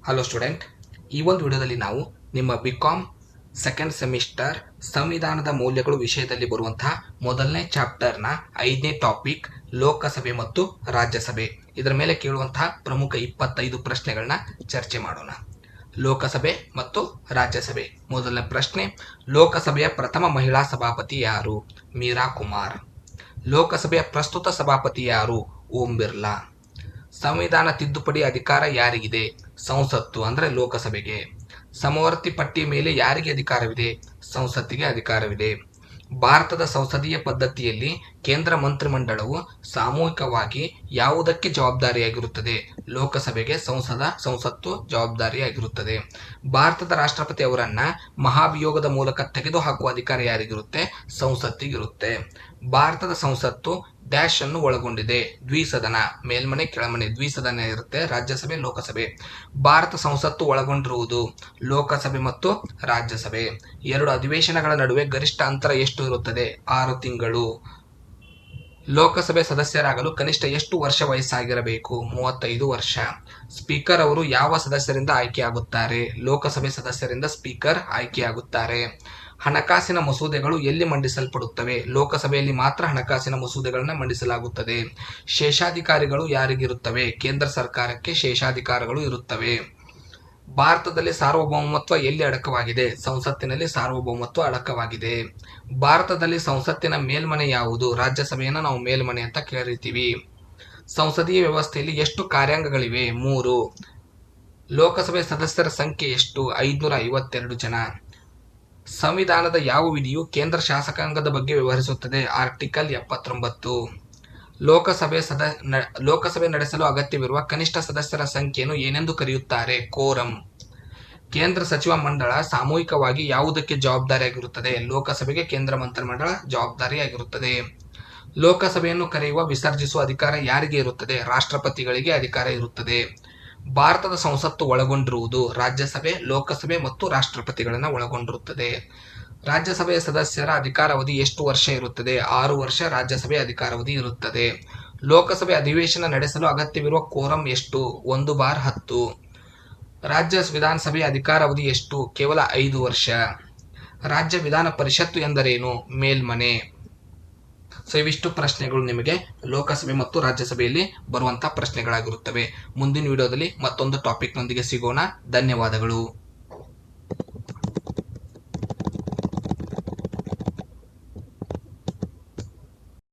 Hello student, ಈ ಒಂದು ವಿಡಿಯೋದಲ್ಲಿ ನಾವು ನಿಮ್ಮ ಬಿಕಾಮ್ ಸೆಕೆಂಡ್ ಸೆಮಿಸ್ಟರ್ ಸಂವಿಧಾನದ ಮೌಲ್ಯಗಳು ವಿಷಯದಲ್ಲಿ ಬರುವಂತಹ ಮೊದಲನೇ ಚಾಪ್ಟರ್ನ 5ನೇ ಟಾಪಿಕ್ ಲೋಕಸಭೆ ಮತ್ತು ರಾಜ್ಯಸಭೆ. ಇದರ ಮೇಲೆ ಕೇಳುವಂತಹ ಪ್ರಮುಖ 25 ಪ್ರಶ್ನೆಗಳನ್ನ ಚರ್ಚೆ ಮಾಡೋಣ. ಲೋಕಸಭೆ ಮತ್ತು ರಾಜ್ಯಸಭೆ. ಮೊದಲನೇ ಪ್ರಶ್ನೆ, ಲೋಕಸಭೆಯ ಪ್ರಥಮ ಮಹಿಳಾ ಸಭಾಪತಿ ಯಾರು? ಮೀರಾ ಕುಮಾರ್. ಲೋಕಸಭೆಯ ಪ್ರಸ್ತುತ ಸಭಾಪತಿ ಯಾರು? ಓಂ ಬಿರ್ಲಾ. ಸಂವಿಧಾನ ತಿದ್ದುಪಡಿ ಅಧಿಕಾರ ಯಾರಿಗಿದೆ? ಸಂಸತ್ತು ಅಂದ್ರೆ ಲೋಕಸಭೆಗೆ. ಸಮವರ್ತಿ ಪಟ್ಟಿ ಮೇಲೆ ಯಾರಿಗೆ ಅಧಿಕಾರವಿದೆ? ಸಂಸತ್ತಿಗೆ ಅಧಿಕಾರವಿದೆ. ಭಾರತದ ಸಂಸದೀಯ ಪದ್ಧತಿಯಲ್ಲಿ ಕೇಂದ್ರ ಮಂತ್ರಿಮಂಡಲವು ಸಾಮೂಹಿಕವಾಗಿ ಯಾವುದಕ್ಕೆ ಜವಾಬ್ದಾರಿಯಾಗಿರುತ್ತದೆ? ಲೋಕಸಭೆಗೆ ಸಂಸತ್ತು ಜವಾಬ್ದಾರಿಯಾಗಿರುತ್ತದೆ. ಭಾರತದ ರಾಷ್ಟ್ರಪತಿ ಅವರನ್ನ ಮಹಾಭಿಯೋಗದ ಮೂಲಕ ತೆಗೆದುಹಾಕುವ ಅಧಿಕಾರ ಯಾರಿಗಿರುತ್ತೆ? ಸಂಸತ್ತಿಗಿರುತ್ತೆ. ಭಾರತದ ಸಂಸತ್ತು ಡ್ಯಾಶ್ ಅನ್ನು ಒಳಗೊಂಡಿದೆ. ದ್ವಿಸದನ, ಮೇಲ್ಮನೆ ಕೆಳಮನೆ ದ್ವಿಸದನ ಇರುತ್ತೆ. ರಾಜ್ಯಸಭೆ, ಲೋಕಸಭೆ. ಭಾರತ ಸಂಸತ್ತು ಒಳಗೊಂಡಿರುವುದು ಲೋಕಸಭೆ ಮತ್ತು ರಾಜ್ಯಸಭೆ. ಎರಡು ಅಧಿವೇಶನಗಳ ನಡುವೆ ಗರಿಷ್ಠ ಅಂತರ ಎಷ್ಟು ಇರುತ್ತದೆ? 6 ತಿಂಗಳು. ಲೋಕಸಭೆ ಸದಸ್ಯರಾಗಲು ಕನಿಷ್ಠ ಎಷ್ಟು ವರ್ಷ ವಯಸ್ಸಾಗಿರಬೇಕು? 35 ವರ್ಷ. ಸ್ಪೀಕರ್ ಅವರು ಯಾವ ಸದಸ್ಯರಿಂದ ಆಯ್ಕೆಯಾಗುತ್ತಾರೆ? ಲೋಕಸಭೆ ಸದಸ್ಯರಿಂದ ಸ್ಪೀಕರ್ ಆಯ್ಕೆಯಾಗುತ್ತಾರೆ. ಹಣಕಾಸಿನ ಮಸೂದೆಗಳು ಎಲ್ಲಿ ಮಂಡಿಸಲ್ಪಡುತ್ತವೆ? ಲೋಕಸಭೆಯಲ್ಲಿ ಮಾತ್ರ ಹಣಕಾಸಿನ ಮಸೂದೆಗಳನ್ನು ಮಂಡಿಸಲಾಗುತ್ತದೆ. ಶೇಷಾಧಿಕಾರಿಗಳು ಯಾರಿಗಿರುತ್ತವೆ? ಕೇಂದ್ರ ಸರ್ಕಾರಕ್ಕೆ ಶೇಷಾಧಿಕಾರಗಳು ಇರುತ್ತವೆ. ಭಾರತದಲ್ಲಿ ಸಾರ್ವಭೌಮತ್ವ ಎಲ್ಲಿ ಅಡಕವಾಗಿದೆ? ಸಂಸತ್ತಿನಲ್ಲಿ ಸಾರ್ವಭೌಮತ್ವ ಅಡಕವಾಗಿದೆ. ಭಾರತದಲ್ಲಿ ಸಂಸತ್ತಿನ ಮೇಲ್ಮನೆ ಯಾವುದು? ರಾಜ್ಯಸಭೆಯನ್ನು ನಾವು ಮೇಲ್ಮನೆ ಅಂತ ಕರೀತೀವಿ. ಸಂಸದೀಯ ವ್ಯವಸ್ಥೆಯಲ್ಲಿ ಎಷ್ಟು ಕಾರ್ಯಾಂಗಗಳಿವೆ? 3. ಲೋಕಸಭೆ ಸದಸ್ಯರ ಸಂಖ್ಯೆ ಎಷ್ಟು? 552 ಜನ. ಸಂವಿಧಾನದ ಯಾವ ವಿಧಿಯು ಕೇಂದ್ರ ಶಾಸಕಾಂಗದ ಬಗ್ಗೆ ವ್ಯವಹರಿಸುತ್ತದೆ? ಆರ್ಟಿಕಲ್ 79. ಲೋಕಸಭೆ ನಡೆಸಲು ಅಗತ್ಯವಿರುವ ಕನಿಷ್ಠ ಸದಸ್ಯರ ಸಂಖ್ಯೆಯನ್ನು ಏನೆಂದು ಕರೆಯುತ್ತಾರೆ? ಕೋರಂ. ಕೇಂದ್ರ ಸಚಿವ ಮಂಡಳ ಸಾಮೂಹಿಕವಾಗಿ ಯಾವುದಕ್ಕೆ ಜವಾಬ್ದಾರಿಯಾಗಿರುತ್ತದೆ? ಲೋಕಸಭೆಗೆ ಕೇಂದ್ರ ಮಂತ್ರಿಮಂಡಲ ಜವಾಬ್ದಾರಿಯಾಗಿರುತ್ತದೆ. ಲೋಕಸಭೆಯನ್ನು ಕರೆಯುವ ವಿಸರ್ಜಿಸುವ ಅಧಿಕಾರ ಯಾರಿಗೆ ಇರುತ್ತದೆ? ರಾಷ್ಟ್ರಪತಿಗಳಿಗೆ ಅಧಿಕಾರ ಇರುತ್ತದೆ. ಭಾರತದ ಸಂಸತ್ತು ಒಳಗೊಂಡಿರುವುದು ರಾಜ್ಯಸಭೆ, ಲೋಕಸಭೆ ಮತ್ತು ರಾಷ್ಟ್ರಪತಿಗಳನ್ನು ಒಳಗೊಂಡಿರುತ್ತದೆ. ರಾಜ್ಯಸಭೆಯ ಸದಸ್ಯರ ಅಧಿಕಾರಾವಧಿ ಎಷ್ಟು ವರ್ಷ ಇರುತ್ತದೆ? 6 ವರ್ಷ ರಾಜ್ಯಸಭೆಯ ಅಧಿಕಾರಾವಧಿ ಇರುತ್ತದೆ. ಲೋಕಸಭೆ ಅಧಿವೇಶನ ನಡೆಸಲು ಅಗತ್ಯವಿರುವ ಕೋರಂ ಎಷ್ಟು? 1/10. ರಾಜ್ಯ ವಿಧಾನಸಭೆಯ ಅಧಿಕಾರಾವಧಿ ಎಷ್ಟು? ಕೇವಲ 5 ವರ್ಷ. ರಾಜ್ಯ ವಿಧಾನ ಪರಿಷತ್ತು ಎಂದರೇನು? ಮೇಲ್ಮನೆ. ಸೊ ಇವಿಷ್ಟು ಪ್ರಶ್ನೆಗಳು ನಿಮಗೆ ಲೋಕಸಭೆ ಮತ್ತು ರಾಜ್ಯಸಭೆಯಲ್ಲಿ ಬರುವಂತಹ ಪ್ರಶ್ನೆಗಳಾಗಿರುತ್ತವೆ. ಮುಂದಿನ ವಿಡಿಯೋದಲ್ಲಿ ಮತ್ತೊಂದು ಟಾಪಿಕ್ನೊಂದಿಗೆ ಸಿಗೋಣ. ಧನ್ಯವಾದಗಳು.